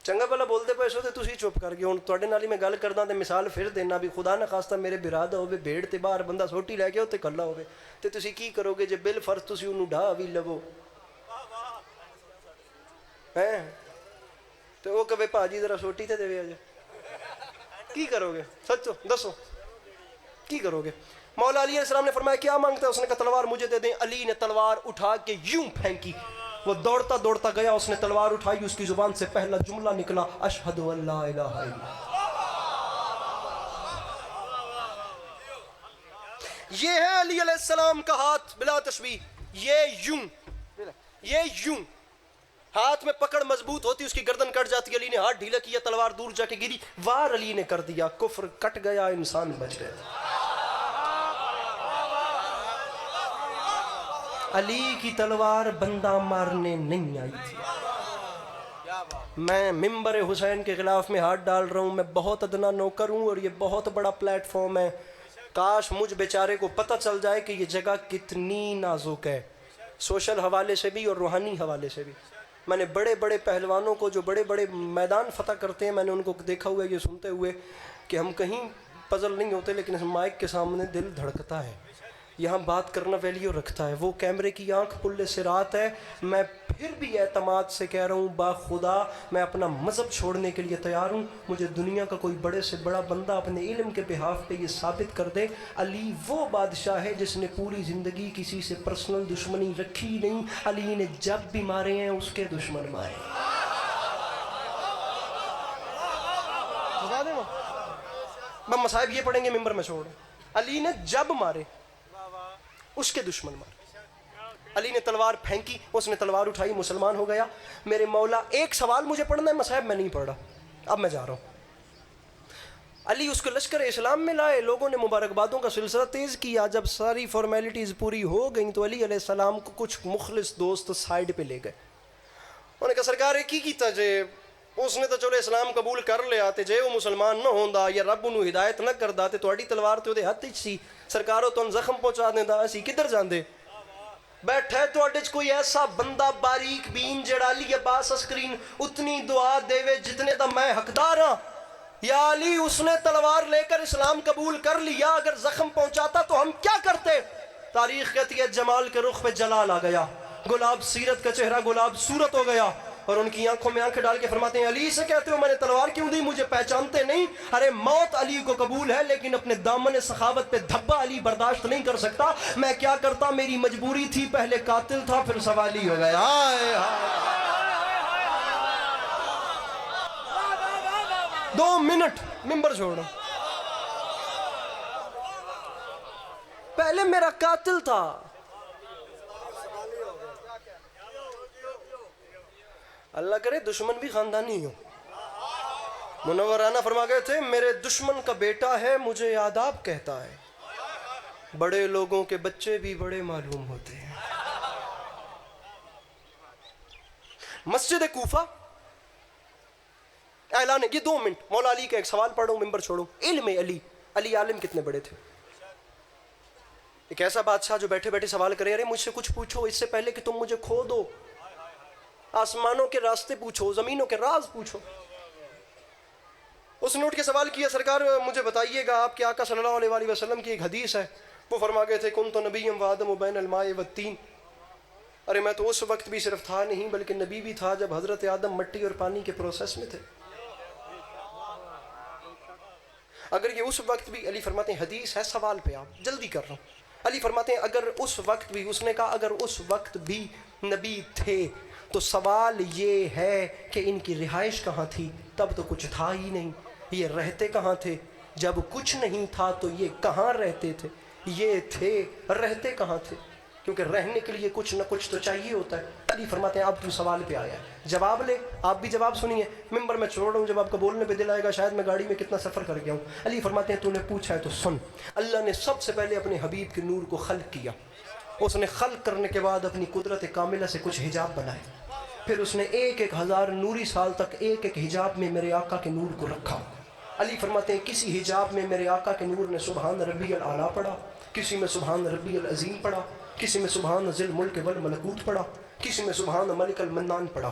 B: چنگا بھلا بولتے پے سو تے تسی چپ کر گئے، ہن تواڈے نال ہی میں گل کردا تے مثال پھر دینا بھی خدا نہ خواستہ میرے براد ہوے بھیڑ تے باہر بندہ سوٹی لے کے تے کلا ہوے تے تسی کی کرو گے جے بل فرض تسی اونوں ڈھا وی لو ہیں تے او کہے بھاجی ذرا سوٹی تے دے اج، کی کرو گے؟ سچو دسو کی کرو گے؟ مولا علی علیہ السلام نے فرمایا کیا مانگتا ہے؟ اس نے کہا تلوار مجھے دے دیں۔ علی نے تلوار اٹھا کے یوں پھینکی، وہ دوڑتا دوڑتا گیا، اس نے تلوار اٹھائی، اس کی زبان سے پہلا جملہ نکلا اشہد ان لا الہ الا اللہ۔ یہ ہے علی علیہ السلام کا ہاتھ بلا تشبیہ، یہ یوں ہاتھ میں پکڑ مضبوط ہوتی، اس کی گردن کٹ جاتی۔ علی نے ہاتھ ڈھیلا کیا، تلوار دور جا کے گری، وار علی نے کر دیا، کفر کٹ گیا، انسان بچ گیا۔ علی کی تلوار بندہ مارنے نہیں آئی تھی۔ میں ممبر حسین کے خلاف میں ہاتھ ڈال رہا ہوں، میں بہت ادنا نوکر ہوں اور یہ بہت بڑا پلیٹ فارم ہے۔ کاش مجھ بیچارے کو پتہ چل جائے کہ یہ جگہ کتنی نازک ہے، سوشل حوالے سے بھی اور روحانی حوالے سے بھی۔ میں نے بڑے بڑے پہلوانوں کو جو بڑے بڑے میدان فتح کرتے ہیں، میں نے ان کو دیکھا ہوا ہے یہ سنتے ہوئے کہ ہم کہیں پزل نہیں ہوتے، لیکن اس مائک کے سامنے دل دھڑکتا ہے، یہاں بات کرنا ویلیو رکھتا ہے۔ وہ کیمرے کی آنکھ پل صراط ہے۔ میں پھر بھی اعتماد سے کہہ رہا ہوں با خدا میں اپنا مذہب چھوڑنے کے لیے تیار ہوں، مجھے دنیا کا کوئی بڑے سے بڑا بندہ اپنے علم کے بحاف پہ یہ ثابت کر دے علی وہ بادشاہ ہے جس نے پوری زندگی کسی سے پرسنل دشمنی رکھی نہیں، علی نے جب بھی مارے ہیں اس کے دشمن مارے۔ میں مصائب یہ پڑھیں گے ممبر میں چھوڑ، علی نے جب مارے اس کے دشمن مارے۔ علی نے تلوار پھینکی، اس نے تلوار اٹھائی، مسلمان ہو گیا۔ میرے مولا ایک سوال مجھے پڑھنا ہے، مصائب میں نہیں پڑھ رہا، اب میں جا رہا ہوں۔ علی اس کو لشکر اسلام میں لائے، لوگوں نے مبارکبادوں کا سلسلہ تیز کیا۔ جب ساری فارمیلٹیز پوری ہو گئیں تو علی علیہ السلام کو کچھ مخلص دوست سائیڈ پہ لے گئے۔ انہوں نے کہا سرکار کی کیتا جے اس نے تو چلو اسلام قبول کر لیا تے جے وہ مسلمان نہ ہوندا یا رب انہوں ہدایت نہ کردا تے تہاڈی تلوار تے اودے ہتھ وچ سی، سرکارو تانوں زخم پہنچا دیندا، اسی کدھر جاندے؟ بیٹھے تہاڈے وچ کوئی ایسا بندہ باریک بین جڑا علی عباس اسکرین اتنی دعا دے جتنے دا میں حقدار ہاں، یا علی اس نے تلوار لے کر اسلام قبول کر لیا، اگر زخم پہنچاتا تو ہم کیا کرتے؟ تاریخ کہتی ہے جمال کے رخ پہ جلال آ گیا، گلاب سیرت کا چہرہ گلاب صورت ہو گیا، اور ان کی آنکھوں میں آنکھ ڈال کے فرماتے ہیں علی سے کہتے ہو میں نے تلوار کیوں دی؟ مجھے پہچانتے نہیں؟ ارے موت علی کو قبول ہے لیکن اپنے دامن سخاوت پہ دھبا علی برداشت نہیں کر سکتا، میں کیا کرتا؟ میری مجبوری تھی، پہلے قاتل تھا پھر سوالی ہو گیا۔ آئے دو منٹ ممبر چھوڑو، پہلے میرا قاتل تھا، اللہ کرے دشمن بھی خاندانی ہو۔ منورانہ فرما گئے تھے میرے دشمن کا بیٹا ہے مجھے آداب کہتا ہے، بڑے لوگوں کے بچے بھی بڑے معلوم ہوتے ہیں۔ مسجد کوفہ اعلان، یہ 2 منٹ مولا علی کا ایک سوال پڑھوں ممبر چھوڑوں۔ علم علی عالم کتنے بڑے تھے؟ ایک ایسا بادشاہ جو بیٹھے بیٹھے سوال کرے ارے مجھ سے کچھ پوچھو اس سے پہلے کہ تم مجھے کھو دو، آسمانوں کے راستے پوچھو، زمینوں کے راز پوچھو۔ اس نے اٹھ کے سوال کیا سرکار مجھے بتائیے گا آپ کے آقا صلی اللہ علیہ وآلہ وسلم کی ایک حدیث ہے، وہ فرما گئے تھے کنت نبیم وآدم بین الماء والتین، ارے میں تو اس وقت بھی صرف تھا نہیں بلکہ نبی بھی تھا جب حضرت آدم مٹی اور پانی کے پروسیس میں تھے۔ اگر یہ اس وقت بھی، علی فرماتے ہیں حدیث ہے سوال پہ آپ جلدی کر رہا ہوں، علی فرماتے ہیں اگر اس وقت بھی، اس نے کہا اگر اس وقت بھی نبی تھے تو سوال یہ ہے کہ ان کی رہائش کہاں تھی؟ تب تو کچھ تھا ہی نہیں، یہ رہتے کہاں تھے؟ جب کچھ نہیں تھا تو یہ کہاں رہتے تھے؟ یہ تھے، رہتے کہاں تھے؟ کیونکہ رہنے کے لیے کچھ نہ کچھ تو چاہیے ہوتا ہے۔ علی فرماتے ہیں اب تو سوال پہ آیا ہے، جواب لے، آپ بھی جواب سنیے، ممبر میں چھوڑ رہا ہوں، جب آپ کا بولنے پہ دل آئے گا شاید میں گاڑی میں کتنا سفر کر گیا ہوں۔ علی فرماتے ہیں تو نے پوچھا ہے تو سن، اللہ نے سب سے پہلے اپنے حبیب کے نور کو خلق کیا، اس نے خلق کرنے کے بعد اپنی قدرت کاملہ سے کچھ حجاب بنائے، پھر اس نے 1,000 نوری سال تک ایک ایک حجاب میں میرے آقا کے نور کو رکھا۔ علی فرماتے ہیں کسی حجاب میں میرے آقا کے نور نے سبحان ربی الاعلیٰ پڑھا، کسی میں سبحان ربی العظیم پڑھا، کسی میں سبحان ذی الملک والملکوت پڑھا، کسی میں سبحان ملک المنان پڑھا۔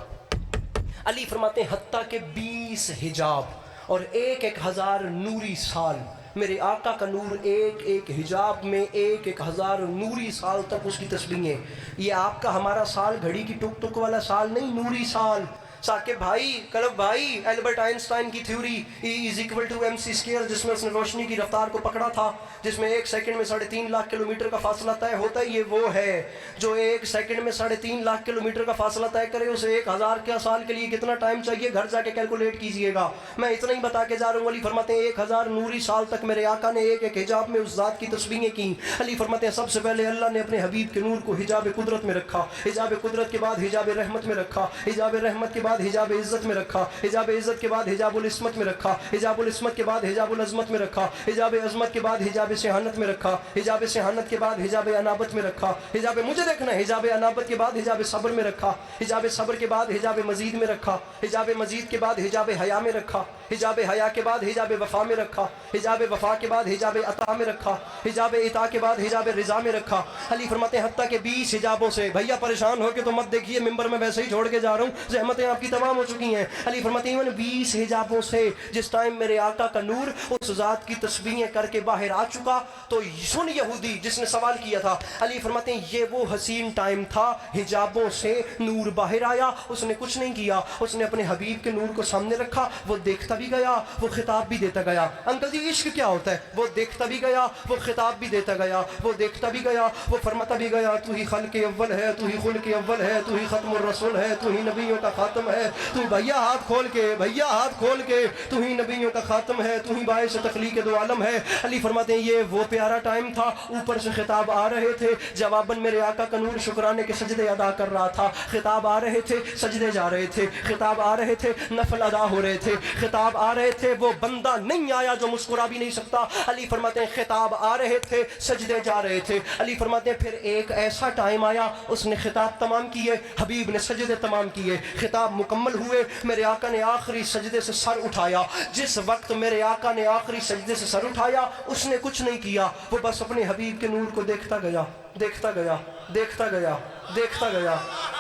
B: علی فرماتے ہیں حتیٰ کہ 20 حجاب اور 1,000 نوری سال میرے آقا کا نور ایک ایک حجاب میں 1,000 نوری سال تک اس کی تسبیحیں۔ یہ آپ کا ہمارا سال گھڑی کی ٹک ٹک والا سال نہیں، نوری سال۔ ثاقب بھائی، کلب بھائی، البرٹ آئنسٹائن کی تھیوری E=mc²، جس میں اس نے روشنی کی رفتار کو پکڑا تھا، جس میں 1 سیکنڈ میں 3.5 لاکھ کلومیٹر کا فاصلہ طے ہوتا ہے، یہ وہ ہے جو 1 سیکنڈ میں 3.5 لاکھ کلومیٹر کا فاصلہ طے کرے، اسے 1,000 کے سال کے لیے کتنا ٹائم چاہیے گھر جا کے کیلکولیٹ کیجئے گا، میں اتنا ہی بتا کے جا رہا ہوں۔ علی فرماتے ہیں 1,000 نوری سال تک میرے آقا نے ایک ایک حجاب میں اس ذات کی تسبیحیں کی۔ علی فرماتے ہیں سب سے پہلے اللہ نے اپنے حبیب کے نور کو حجاب قدرت میں رکھا، حجاب قدرت کے بعد حجاب رحمت میں رکھا، حجاب رحمت کے بعد حجاب عزت میں رکھا، حجاب عزت کے بعد حجاب العصمت میں رکھا، حجاب العصمت کے بعد حجاب العظمت میں رکھا، حجاب عظمت کے بعد حجاب صحانت میں رکھا، حجاب صحانت کے بعد حجاب انابت میں رکھا، حجاب مجھے دیکھنا ہے، حجاب انابت کے بعد حجاب صبر میں رکھا، حجاب صبر کے بعد حجاب مزید میں رکھا، حجاب مزید کے بعد حجاب حیا میں رکھا، حجاب حیا کے بعد حجاب وفا میں رکھا، حجاب وفا کے بعد حجاب عطا میں رکھا، حجاب عطا کے بعد حجاب رضا میں رکھا۔ علی فرماتے ہیں حتیٰ کہ 20 حجابوں سے، بھیا پریشان ہو کے تو مت دیکھیے، ممبر میں ویسے ہی چھوڑ کے جا رہا ہوں، زحمتیں آپ کی تمام ہو چکی ہیں۔ علی فرماتے ہیں 20 حجابوں سے جس ٹائم میرے آقا کا نور اس ذات کی تسبیحیں کر کے باہر آ چکا تو سن یہودی جس نے سوال کیا تھا، علی فرماتے ہیں یہ وہ حسین ٹائم تھا، حجابوں سے نور باہر آیا، اس نے کچھ نہیں کیا، اس نے اپنے حبیب کے نور کو سامنے رکھا، وہ دیکھتا بھی گیا، وہ خطاب بھی دیتا گیا۔ انکل جی عشق کیا ہوتا ہے؟ وہ دیکھتا بھی گیا، وہ خطاب بھی دیتا گیا، وہ دیکھتا بھی گیا، وہ فرماتا بھی گیا تو ہی خلق اول ہے، تو ہی خلق اول ہے، تو ہی ختم الرسول ہے، تو ہی نبیوں کا خاتم ہے، تو بھیا ہاتھ کھول کے، بھیا ہاتھ کھول کے، تو ہی نبیوں کا خاتم ہے، تو ہی باعث تخلیق دو عالم ہے۔ علی فرماتے ہیں یہ وہ پیارا ٹائم تھا، اوپر سے خطاب آ رہے تھے، جواباً میرے آقا کا نور شکرانے کے سجدے ادا کر رہا تھا، خطاب آ رہے تھے، سجدے جا رہے تھے، خطاب آ رہے تھے، نفل ادا ہو رہے تھے، خطاب آ رہے تھے، وہ بندہ نہیں آیا جو مسکرا بھی نہیں سکتا۔ علی فرماتے ہیں خطاب آ رہے تھے، سجدے جا رہے تھے۔ علی فرماتے ہیں پھر ایک ایسا ٹائم آیا، اس نے خطاب تمام کیے، حبیب نے سجدے تمام کیے، خطاب مکمل ہوئے میرے آقا نے آخری سجدے سے سر اٹھایا. جس وقت میرے آقا نے آخری سجدے سے سر اٹھایا اس نے کچھ نہیں کیا, وہ بس اپنے حبیب کے نور کو دیکھتا گیا, دیکھتا گیا, دیکھتا گیا, دیکھتا گیا,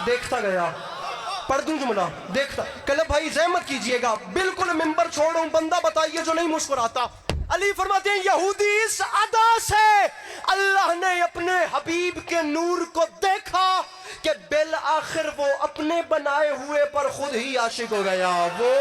B: دیکھتا گیا. پڑھ دوں جملہ, دیکھتا. کلب بھائی زحمت کیجئے گا, بالکل ممبر چھوڑوں, بندہ بتائیے جو نہیں مسکراتا. علی فرماتے ہیں یہودی اس ادا سے اللہ نے اپنے حبیب کے نور کو دیکھا کہ بالآخر وہ اپنے بنائے ہوئے پر خود ہی عاشق ہو گیا. وہ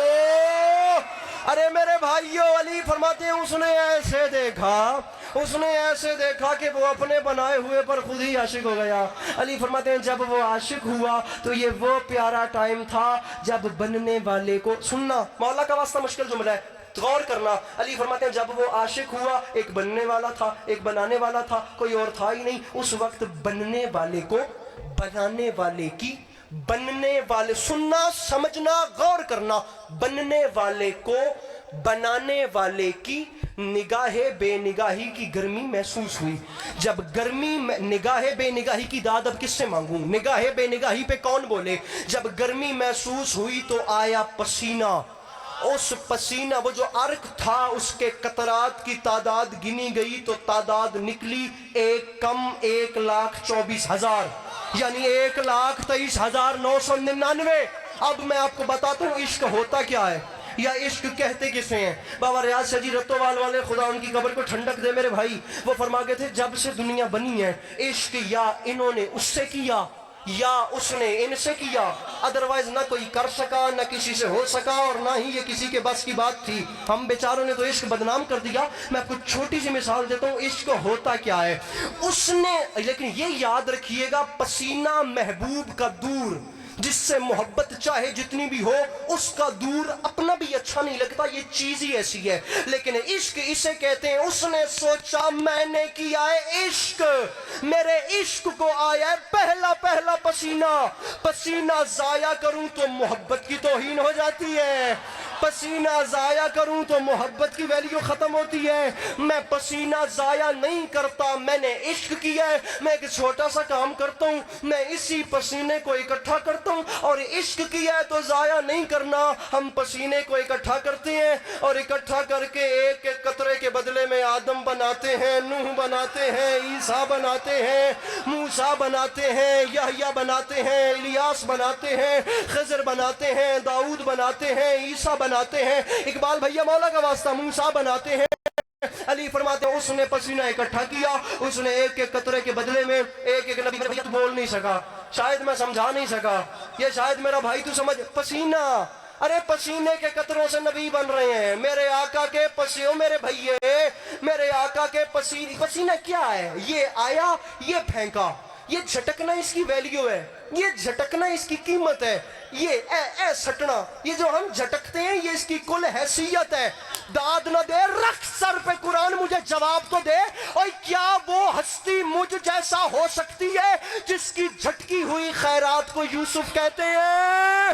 B: ارے میرے بھائیوں, علی فرماتے ہیں اس نے ایسے دیکھا, اس نے ایسے دیکھا کہ وہ اپنے بنائے ہوئے پر خود ہی عاشق ہو گیا. علی فرماتے ہیں جب وہ عاشق ہوا تو یہ وہ پیارا ٹائم تھا جب بننے والے کو, سننا مولا کا واسطہ مشکل جملہ ہے, غور کرنا. علی فرماتے ہیں جب وہ عاشق ہوا ایک بننے والا تھا, ایک بنانے والا تھا, کوئی اور تھا ہی نہیں. اس وقت بننے والے کو بنانے والے کی, بننے والے, سننا سمجھنا غور کرنا, بننے والے کو بنانے والے کی نگاہ بے نگاہی کی گرمی محسوس ہوئی. جب گرمی نگاہ بے نگاہی کی داد اب کس سے مانگوں, نگاہ بے نگاہی پہ کون بولے. جب گرمی محسوس ہوئی تو آیا پسینہ. اس پسینہ, وہ جو عرق تھا اس کے قطرات کی تعداد گنی گئی تو تعداد نکلی ایک کم 1,24,000, یعنی 1,23,999. اب میں آپ کو بتاتا ہوں عشق ہوتا کیا ہے یا عشق کہتے کسے ہیں. بابا ریاض شاہ جی رتوال والے, خدا ان کی قبر کو ٹھنڈک دے میرے بھائی, وہ فرما گئے تھے جب سے دنیا بنی ہے عشق یا انہوں نے اس سے کیا یا اس نے ان سے کیا, ادروائز نہ کوئی کر سکا, نہ کسی سے ہو سکا, اور نہ ہی یہ کسی کے بس کی بات تھی. ہم بیچاروں نے تو عشق بدنام کر دیا. میں آپ کو چھوٹی سی مثال دیتا ہوں عشق ہوتا کیا ہے. اس نے, لیکن یہ یاد رکھیے گا, پسینہ محبوب کا دور, جس سے محبت چاہے جتنی بھی ہو اس کا دور اپنا بھی اچھا نہیں لگتا, یہ چیز ہی ایسی ہے. لیکن عشق اسے کہتے ہیں. اس نے سوچا میں نے کیا ہے عشق, میرے عشق کو آیا ہے پہلا پہلا پسینہ, پسینہ ضائع کروں تو محبت کی توہین ہو جاتی ہے, پسینہ ضائع کروں تو محبت کی ویلیو ختم ہوتی ہے. میں پسینہ ضائع نہیں کرتا, میں نے عشق کیا ہے. میں ایک چھوٹا سا کام کرتا ہوں, میں اسی پسینے کو اکٹھا کرتا ہوں, اور عشق کیا ہے تو ضائع نہیں کرنا. ہم پسینے کو اکٹھا کرتے ہیں اور اکٹھا کر کے ایک ایک قطرے کے بدلے میں آدم بناتے ہیں, نوح بناتے ہیں, عیسیٰ بناتے ہیں, موسیٰ بناتے ہیں, یحییٰ بناتے ہیں, الیاس بناتے ہیں, خضر بناتے ہیں, داؤد بناتے ہیں, عیسیٰ بناتے ہیں, اقبال بھیا مولا کا واسطہ موسیٰ بناتے ہیں. علی فرماتے ہیں اس نے پسینہ اکٹھا کیا, اس نے ایک ایک قطرے کے بدلے میں ایک ایک نبی بھیا تو بول نہیں سکا, شاید میں سمجھا نہیں سکا, یہ شاید میرا بھائی تو سمجھ. پسینہ, ارے پسینے کے قطروں سے نبی بن رہے ہیں. میرے آقا کے پسیوں, میرے بھائیے, میرے آقا کے پسینہ کیا ہے, یہ آیا یہ پھینکا, یہ جھٹکنا اس کی ویلیو ہے, یہ جھٹکنا اس کی قیمت ہے, یہ اے سٹنا, یہ جو ہم جھٹکتے ہیں یہ اس کی کل حیثیت ہے. داد نہ دے, رکھ سر پہ قرآن, مجھے جواب تو دے. اور کیا وہ ہستی مجھ جیسا ہو سکتی ہے جس کی جھٹکی ہوئی خیرات کو یوسف کہتے ہیں,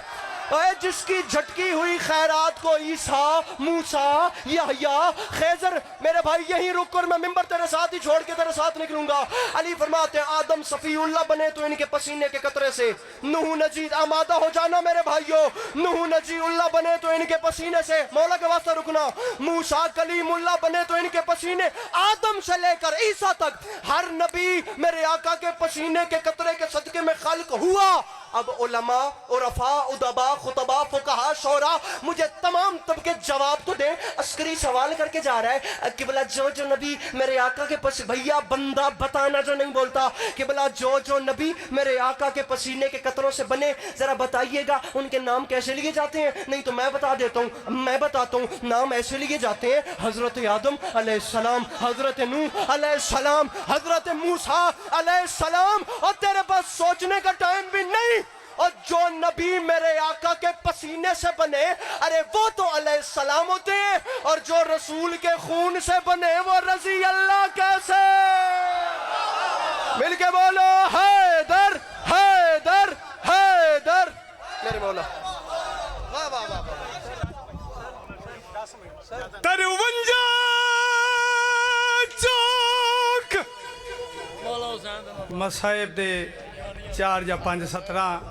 B: جس کی جھٹکی ہوئی خیرات کو عیسیٰ, موسیٰ, یحییٰ, خضر. میرے بھائی یہیں رک کر میں ممبر تیرے ساتھ ہی چھوڑ کے تیرے ساتھ نکلوں گا. علی فرماتے ہیں آدم صفی اللہ بنے تو ان کے پسینے کے قطرے سے, نوح نجی, آمادہ ہو جانا میرے بھائیوں, نوح نجی اللہ بنے تو ان کے پسینے سے, مولا کے واسطہ رکنا, موسیٰ کلیم اللہ بنے تو ان کے پسینے, آدم سے لے کر عیسیٰ تک ہر نبی میرے آقا کے پسینے کے قطرے کے صدقے میں خلق ہوا. اب علماء, عرفاء, ادباء, خطباء, فقہاء, شعراء, مجھے تمام طبقے جواب تو دیں. عسکری سوال کر کے جا رہا ہے کہ بلا جو نبی میرے آقا کے بھیا بندہ بتانا جو نہیں بولتا, کہ بلا جو نبی میرے آقا کے پسینے کے قطروں سے بنے ذرا بتائیے گا ان کے نام کیسے لیے جاتے ہیں. نہیں تو میں بتا دیتا ہوں, میں بتاتا ہوں. نام ایسے لیے جاتے ہیں, حضرت آدم علیہ السلام, حضرت نوح علیہ السلام, حضرت موسیٰ علیہ السلام. اور تیرے پاس سوچنے کا ٹائم بھی نہیں. اور جو نبی میرے آقا کے پسینے سے بنے, ارے وہ تو علیہ السلام ہوتے ہیں, اور جو رسول کے خون سے بنے وہ رضی اللہ کیسے. مل کے بولو حیدر, حیدر, حیدر. میرے مولا
C: ترونجا چوک مصائب دے 4 یا 5 17